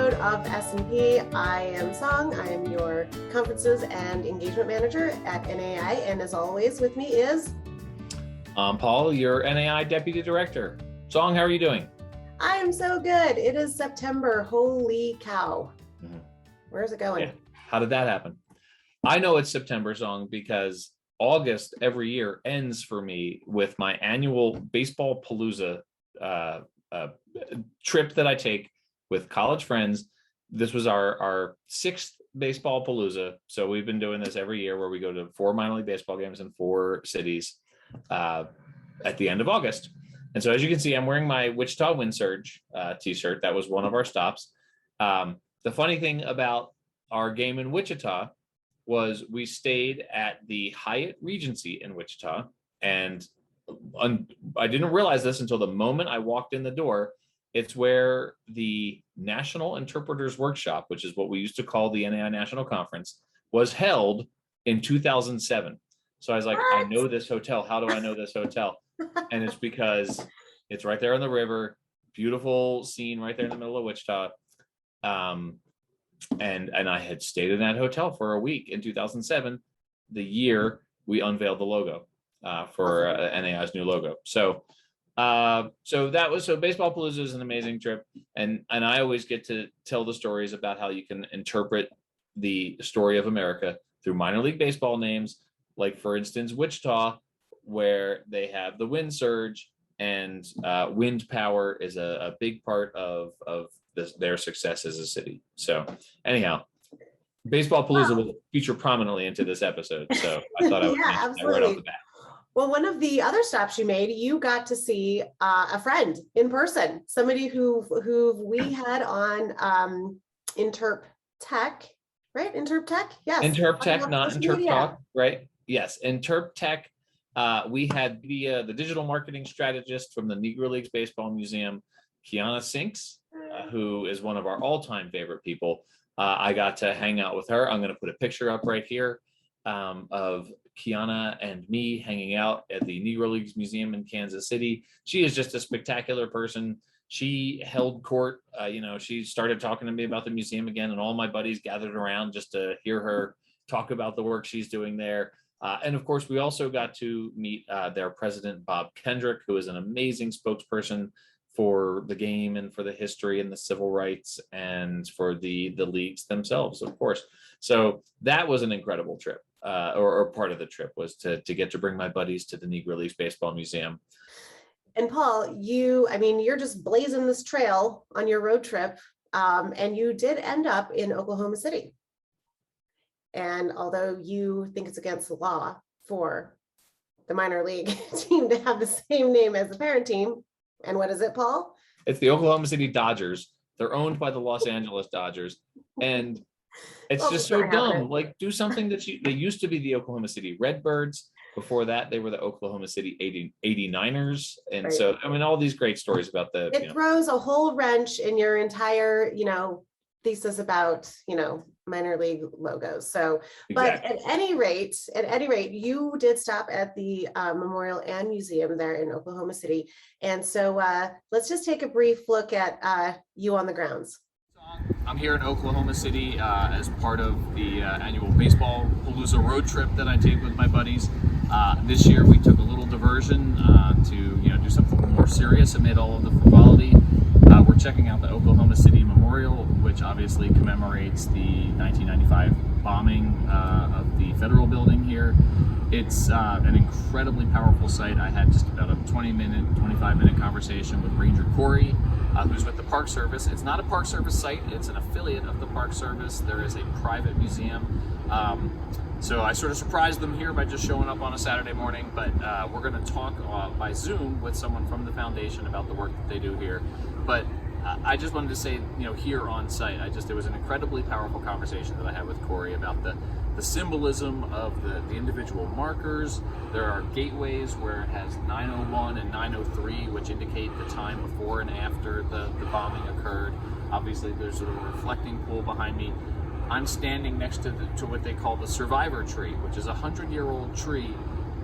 episode of S&P. I am Song. I am your conferences and engagement manager at NAI. And as always, with me is... Paul, your NAI Deputy Director. Song, how are you doing? I am so good. It is September. Holy cow. Mm-hmm. Where's it going? Yeah. How did that happen? I know it's September, Song, because August every year ends for me with my annual baseball Palooza trip that I take with college friends. This was our sixth baseball Palooza. So we've been doing this every year where we go to 4 minor league baseball games in 4 cities at the end of August. And so as you can see, I'm wearing my Wichita Wind Surge t-shirt. That was one of our stops. The funny thing about our game in Wichita was we stayed at the Hyatt Regency in Wichita. And I didn't realize this until the moment I walked in the door. It's where the National Interpreters Workshop, which is what we used to call the NAI National Conference, was held in 2007. So I was like, what? I know this hotel. How do I know this hotel? And it's because it's right there on the river, beautiful scene right there in the middle of Wichita. And I had stayed in that hotel for a week in 2007, the year we unveiled the logo for NAI's new logo. So Baseball Palooza is an amazing trip, and I always get to tell the stories about how you can interpret the story of America through minor league baseball names, like for instance Wichita, where they have the wind surge, and wind power is a big part of their success as a city. So anyhow, Baseball Palooza will feature prominently into this episode. So I thought I would mention that right off the bat. Well, one of the other stops you made, you got to see a friend in person, somebody who we had on Interp Tech, right? Interp Tech, yes. Interp Tech, not Interp Talk, right? Yes, Interp Tech. We had the digital marketing strategist from the Negro Leagues Baseball Museum, Kiana Sinks, who is one of our all-time favorite people. I got to hang out with her. I'm going to put a picture up right here of Kiana and me hanging out at the Negro Leagues Museum in Kansas City. She is just a spectacular person. She held court. She started talking to me about the museum again, and all my buddies gathered around just to hear her talk about the work she's doing there. And of course, we also got to meet their president, Bob Kendrick, who is an amazing spokesperson for the game and for the history and the civil rights and for the leagues themselves, of course. So that was an incredible trip, or part of the trip was to get to bring my buddies to the Negro Leagues Baseball Museum. And Paul, you're just blazing this trail on your road trip, and you did end up in Oklahoma City. And although you think it's against the law for the minor league team to have the same name as the parent team, and what is it, Paul? It's the Oklahoma City Dodgers. They're owned by the Los Angeles Dodgers. And it's just so dumb. Like, do something they used to be the Oklahoma City Redbirds. Before that, they were the Oklahoma City 89ers. And right. So, all these great stories about it throws a whole wrench in your entire, thesis about, minor league logos. So, exactly. But at any rate, you did stop at the Memorial and Museum there in Oklahoma City. And so let's just take a brief look at you on the grounds. I'm here in Oklahoma City as part of the annual Baseball Palooza road trip that I take with my buddies. This year we took a little diversion to do something more serious amid all of the frivolity. We're checking out the Oklahoma City Memorial, which obviously commemorates the 1995 bombing of the federal building here. It's an incredibly powerful site. I had just about a 25-minute conversation with Ranger Kari, who's with the Park Service. It's not a Park Service site, it's an affiliate of the Park Service. There is a private museum. So I sort of surprised them here by just showing up on a Saturday morning, but we're going to talk by Zoom with someone from the foundation about the work that they do here. But I just wanted to say, here on site, it was an incredibly powerful conversation that I had with Kari about the symbolism of the individual markers. There are gateways where it has 901 and 903, which indicate the time before and after the bombing occurred. Obviously, there's a reflecting pool behind me. I'm standing next to what they call the survivor tree, which is a 100-year-old tree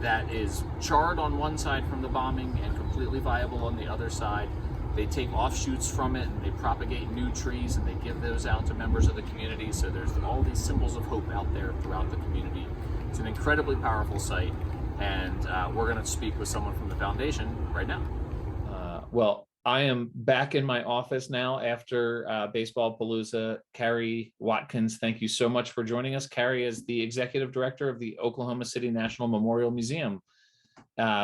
that is charred on one side from the bombing and completely viable on the other side. they take offshoots from it and they propagate new trees and they give those out to members of the community. So there's all these symbols of hope out there throughout the community. It's an incredibly powerful site, and we're going to speak with someone from the foundation right now. Well, I am back in my office now after Baseball Palooza. Kari Watkins, thank you so much for joining us. Kari is the executive director of the Oklahoma City National Memorial Museum,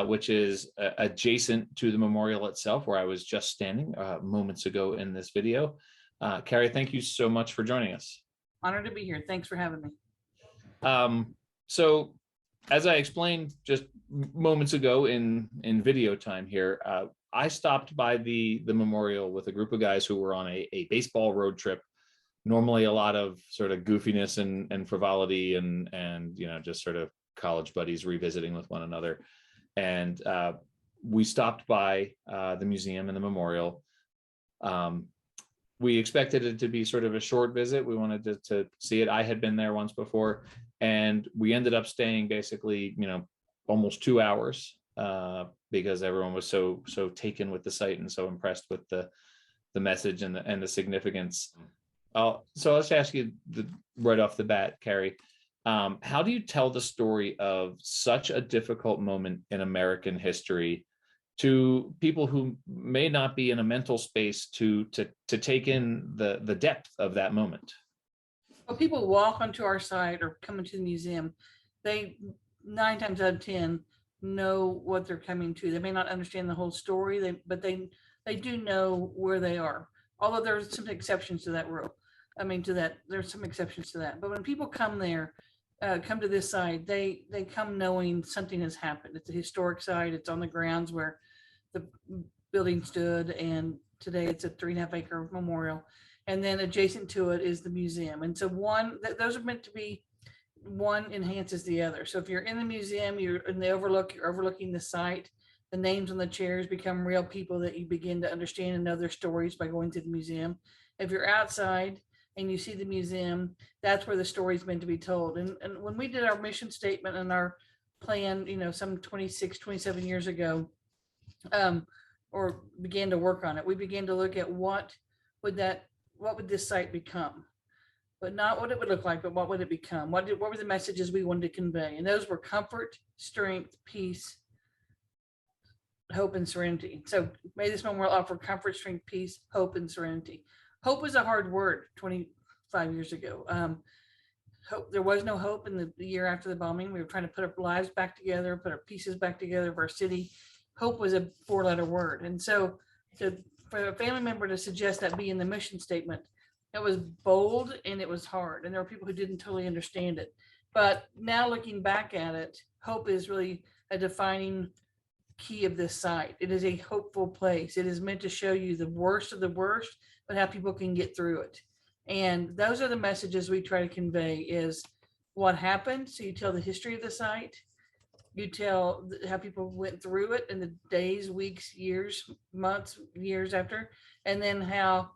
which is adjacent to the memorial itself, where I was just standing moments ago in this video. Kari, thank you so much for joining us. Honored to be here. Thanks for having me. So, as I explained just moments ago in video time here, I stopped by the memorial with a group of guys who were on a baseball road trip. Normally a lot of sort of goofiness and frivolity and just sort of college buddies revisiting with one another. And we stopped by the museum and the memorial. We expected it to be sort of a short visit. We wanted to see it. I had been there once before, and we ended up staying basically, almost 2 hours because everyone was so taken with the site and so impressed with the message and the significance. So let's ask you right off the bat, Kari, how do you tell the story of such a difficult moment in American history to people who may not be in a mental space to take in the depth of that moment? When people walk onto our site or come into the museum, they 9 times out of 10 know what they're coming to. They may not understand the whole story, but they do know where they are. Although there's some exceptions to that rule. There's some exceptions to that. But when people come there, come to this site, they come knowing something has happened. It's a historic site. It's on the grounds where the building stood, and today it's a 3.5 acre memorial. And then adjacent to it is the museum. And so those are meant to be, one enhances the other. So if you're in the museum, you're overlooking the site, the names on the chairs become real people that you begin to understand and know their stories by going to the museum. If you're outside and you see the museum, that's where the story is meant to be told. And when we did our mission statement and our plan, some 26, 27 years ago, or began to work on it, we began to look at what would this site become? But not what it would look like, but what would it become? What were the messages we wanted to convey? And those were comfort, strength, peace, hope, and serenity. So may this memorial offer comfort, strength, peace, hope, and serenity. Hope was a hard word 25 years ago. Hope, there was no hope in the year after the bombing. We were trying to put our lives back together, put our pieces back together of our city. Hope was a 4-letter word. And so for a family member to suggest that be in the mission statement, it was bold and it was hard. And there were people who didn't totally understand it. But now looking back at it, hope is really a defining key of this site. It is a hopeful place. It is meant to show you the worst of the worst, but how people can get through it. And those are the messages we try to convey, is what happened. So you tell the history of the site. You tell how people went through it in the days, weeks, years, months, years after, and then how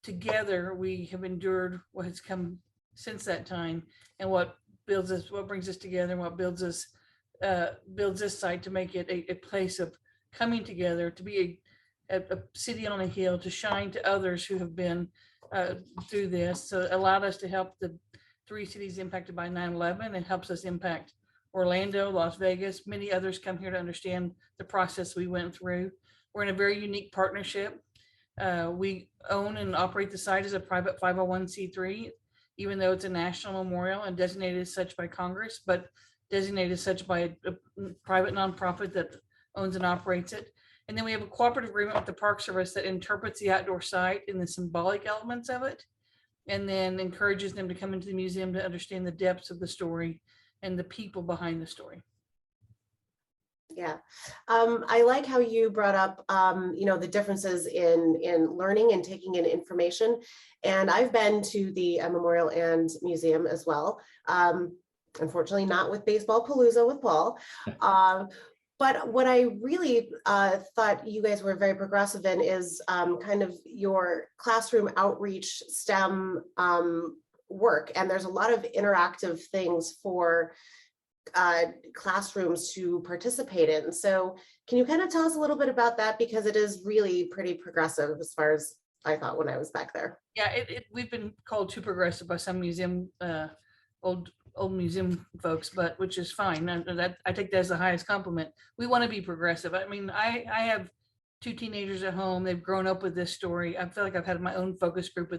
together we have endured what has come since that time, and what builds us, what brings us together, and what builds this site to make it a place of coming together, to be a city on a hill, to shine to others who have been through this. So it allowed us to help the 3 cities impacted by 9/11. It helps us impact Orlando, Las Vegas. Many others come here to understand the process we went through. We're in a very unique partnership. We own and operate the site as a private 501c3, even though it's a national memorial and designated as such by Congress, but designated as such by a private nonprofit that owns and operates it. And then we have a cooperative agreement with the Park Service that interprets the outdoor site and the symbolic elements of it, and then encourages them to come into the museum to understand the depths of the story and the people behind the story. Yeah, I like how you brought up, the differences in learning and taking in information. And I've been to the Memorial and Museum as well. Unfortunately, not with Baseball Palooza with Paul. But what I really thought you guys were very progressive in is kind of your classroom outreach STEM work. And there's a lot of interactive things for classrooms to participate in. So can you kind of tell us a little bit about that? Because it is really pretty progressive as far as I thought when I was back there. Yeah, we've been called too progressive by some museum, old museum folks, but which is fine. I take that as the highest compliment. We want to be progressive. I mean, I have two teenagers at home. They've grown up with this story. I feel like I've had my own focus group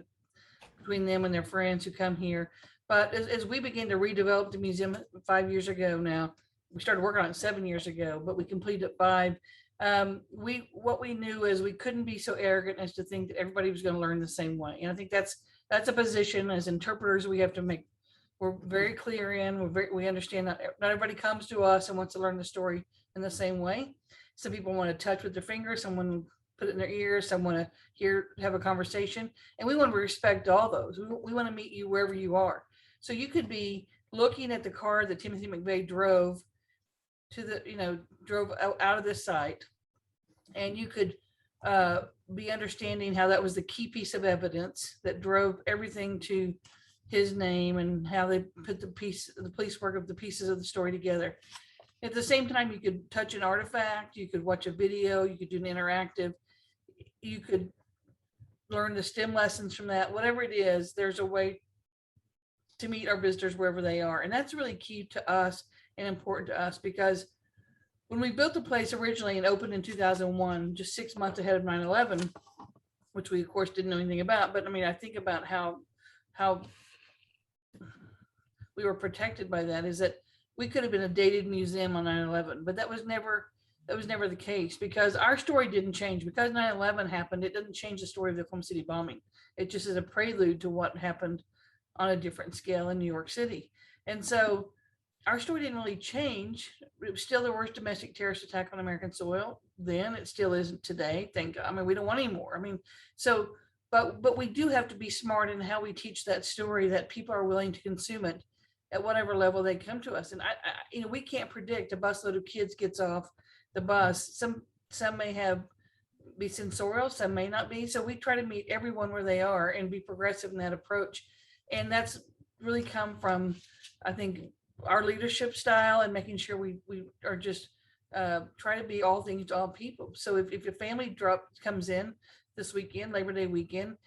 between them and their friends who come here. But as we begin to redevelop the museum 5 years ago now, we started working on it 7 years ago, but we completed 5. What we knew is we couldn't be so arrogant as to think that everybody was going to learn the same way. And I think that's a position as interpreters we have to make. We're very clear in. We understand that not everybody comes to us and wants to learn the story in the same way. Some people want to touch with their fingers, someone put it in their ears, some want to have a conversation, and we want to respect all those. We want to meet you wherever you are. So you could be looking at the car that Timothy McVeigh drove drove out of this site, and you could be understanding how that was the key piece of evidence that drove everything to his name and how they put the police work of the pieces of the story together. At the same time, you could touch an artifact, you could watch a video, you could do an interactive, you could learn the STEM lessons from that. Whatever it is, there's a way to meet our visitors wherever they are. And that's really key to us and important to us, because when we built the place originally and opened in 2001, just 6 months ahead of 9/11, which we of course didn't know anything about, but I mean, I think about how we were protected by that, is that we could have been a dated museum on 9/11, but that was never the case, because our story didn't change. Because 9/11 happened, it doesn't change the story of the Oklahoma City bombing. It just is a prelude to what happened on a different scale in New York City. And so our story didn't really change. It was still the worst domestic terrorist attack on American soil then. It still isn't today. Thank God. I mean, we don't want any more. I mean, so, but we do have to be smart in how we teach that story, that people are willing to consume it at whatever level they come to us. And we can't predict. A busload of kids gets off the bus. Some may be sensorial, some may not be. So we try to meet everyone where they are and be progressive in that approach. And that's really come from, I think, our leadership style and making sure we are just try to be all things to all people. So if a family comes in this weekend, Labor Day weekend,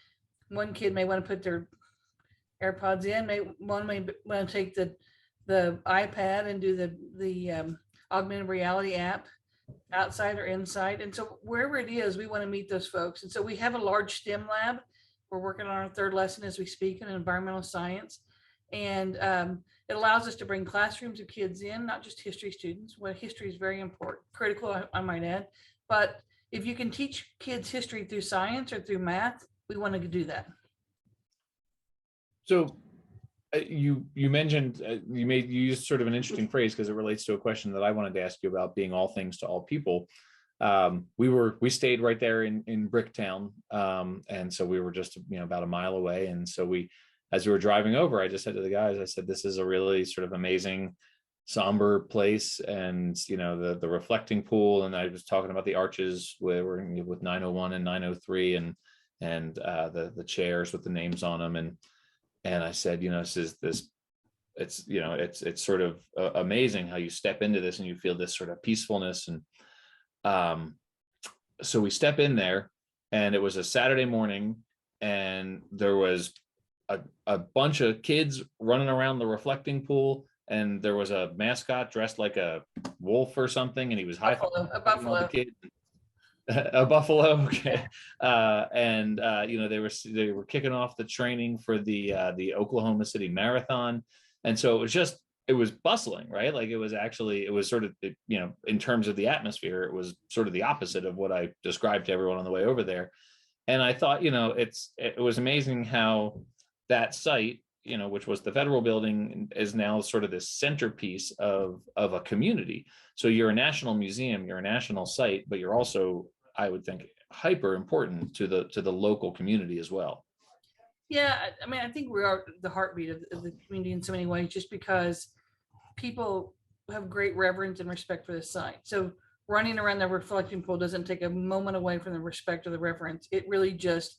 one kid may want to put their AirPods in, one may want to take the iPad and do the augmented reality app outside or inside. And so wherever it is, we want to meet those folks. And so we have a large STEM lab. We're working on our 3rd lesson as we speak in environmental science. And it allows us to bring classrooms of kids in, not just history students. Well, history is very important, critical, I might add. But if you can teach kids history through science or through math, we want to do that. So you mentioned you used sort of an interesting phrase, because it relates to a question that I wanted to ask you about being all things to all people. We stayed right there in Bricktown, and so we were just about a mile away. And so as we were driving over, I just said to the guys, I said, this is a really sort of amazing, somber place, and the reflecting pool. And I was talking about the arches with 901 and 903, and the chairs with the names on them, and I said, it's sort of amazing how you step into this and you feel this sort of peacefulness. And so we step in there, and it was a Saturday morning, and there was a bunch of kids running around the reflecting pool, and there was a mascot dressed like a wolf or something, and he was A buffalo. A buffalo. Okay. They were kicking off the training for the Oklahoma City Marathon. And so it was bustling, right? Like it was sort of, in terms of the atmosphere, it was sort of the opposite of what I described to everyone on the way over there. And I thought, it was amazing how that site, which was the federal building, is now sort of this centerpiece of a community. So you're a national museum, you're a national site, but you're also, I would think, hyper important to the local community as well. Yeah, I mean, I think we are the heartbeat of the community in so many ways, just because people have great reverence and respect for this site. So running around the reflecting pool doesn't take a moment away from the respect or the reverence. It really just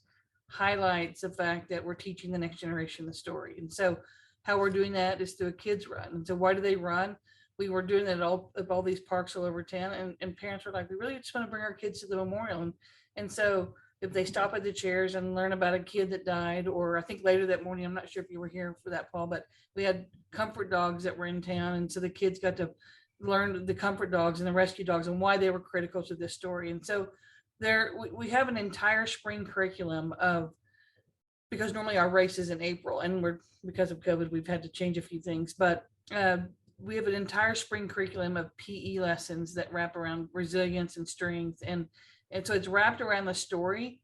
highlights the fact that we're teaching the next generation the story. And so how we're doing that is through a kids run. And so why do they run? we were doing it at all these parks all over town, and parents were like, we really just want to bring our kids to the memorial. And so if they stop at the chairs and learn about a kid that died, or I think later that morning, I'm not sure if you were here for that, Paul, but we had comfort dogs that were in town. And so the kids got to learn the comfort dogs and the rescue dogs and why they were critical to this story. And so we have an entire spring curriculum of, because normally our race is in April, and because of COVID, we've had to change a few things, but we have an entire spring curriculum of PE lessons that wrap around resilience and strength. And so it's wrapped around the story,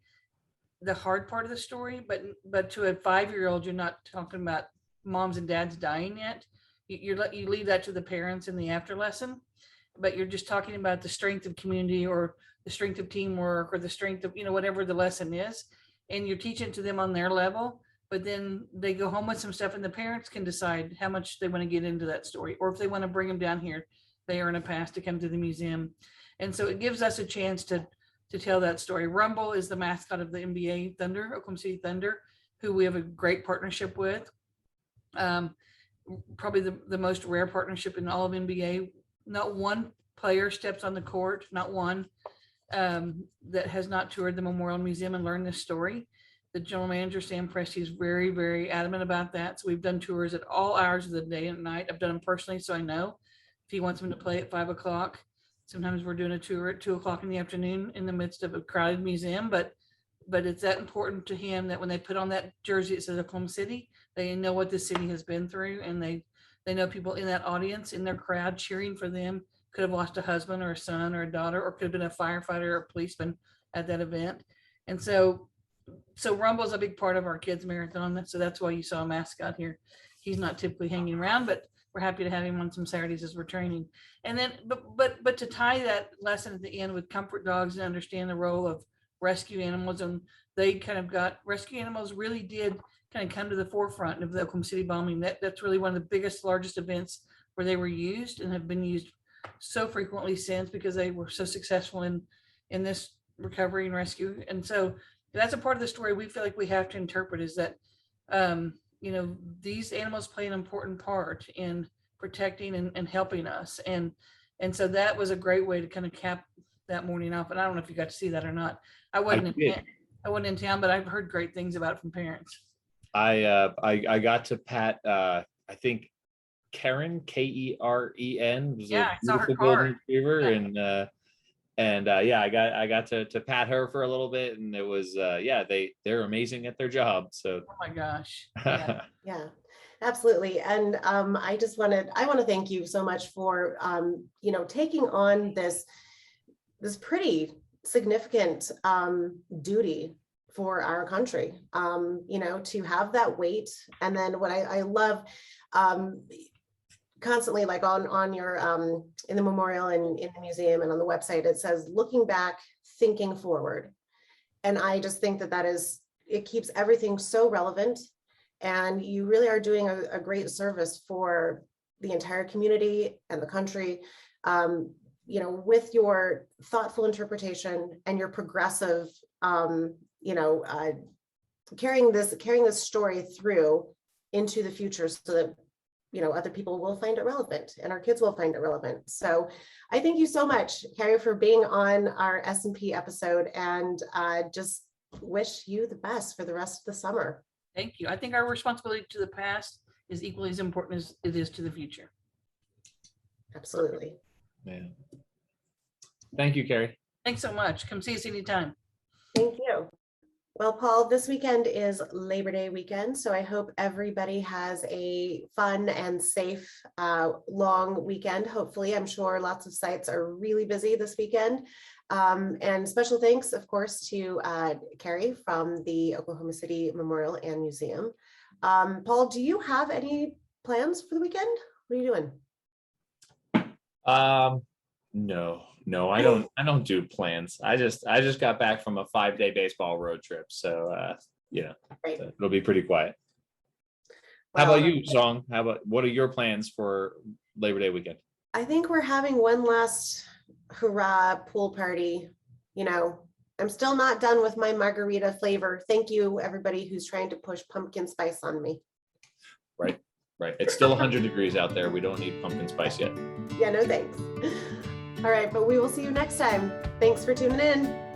the hard part of the story, but to a 5-year-old, you're not talking about moms and dads dying yet. You leave that to the parents in the after lesson, but you're just talking about the strength of community, or the strength of teamwork, or the strength of, whatever the lesson is. And you're teaching to them on their level, but then they go home with some stuff, and the parents can decide how much they want to get into that story, or if they want to bring them down here, they earn a pass to come to the museum. And so it gives us a chance to tell that story. Rumble is the mascot of the NBA Thunder, Oklahoma City Thunder, who we have a great partnership with. Probably the most rare partnership in all of NBA. Not one player steps on the court, not one, that has not toured the Memorial Museum and learned this story. The general manager, Sam Presti, is very, very adamant about that. So we've done tours at all hours of the day and night. I've done them personally, so I know if he wants them to play at 5 o'clock. Sometimes we're doing a tour at 2 o'clock in the afternoon in the midst of a crowded museum, but it's that important to him that when they put on that jersey, it says Oklahoma City, they know what the city has been through, and they know people in that audience, in their crowd, cheering for them. Could have lost a husband or a son or a daughter, or could have been a firefighter or a policeman at that event. And so Rumble is a big part of our kids marathon. So that's why you saw a mascot here. He's not typically hanging around, but we're happy to have him on some Saturdays as we're training. And then, but to tie that lesson at the end with comfort dogs and understand the role of rescue animals, and they kind of got, rescue animals really did kind of come to the forefront of the Oklahoma City bombing. That's really one of the biggest, largest events where they were used, and have been used so frequently since, because they were so successful in this recovery and rescue. And so that's a part of the story we feel like we have to interpret, is that these animals play an important part in protecting and helping us. And so that was a great way to kind of cap that morning off. And I don't know if you got to see that or not. I wasn't in town, but I've heard great things about it from parents. I got to pat I think Karen, Keren, was Yeah, a I saw her beautiful card. golden retriever, Yeah. and I got to pat her for a little bit, and it was they're amazing at their job. So Oh my gosh. yeah. Yeah, absolutely. And I want to thank you so much for, taking on this pretty significant duty for our country, to have that weight. And then what I love, constantly, like on your in the memorial and in the museum and on the website, it says looking back, thinking forward. And I just think it keeps everything so relevant, and you really are doing a great service for the entire community and the country, with your thoughtful interpretation and your progressive, carrying this story through into the future, so that other people will find it relevant and our kids will find it relevant. So I thank you so much, Kari, for being on our S&P episode, and just wish you the best for the rest of the summer. Thank you. I think our responsibility to the past is equally as important as it is to the future. Absolutely. Yeah. Thank you, Kari. Thanks so much. Come see us anytime. Thank you. Well, Paul, this weekend is Labor Day weekend, so I hope everybody has a fun and safe long weekend. Hopefully, I'm sure lots of sites are really busy this weekend. And special thanks, of course, to Kari from the Oklahoma City Memorial and Museum. Paul, do you have any plans for the weekend? What are you doing? No, I don't do plans. I just got back from a 5-day baseball road trip. So Great. It'll be pretty quiet. Well, How about you, Song? What are your plans for Labor Day weekend? I think we're having one last hurrah pool party. I'm still not done with my margarita flavor. Thank you, everybody who's trying to push pumpkin spice on me. Right. Right. It's still 100 degrees out there. We don't need pumpkin spice yet. Yeah, no thanks. All right, but we will see you next time. Thanks for tuning in.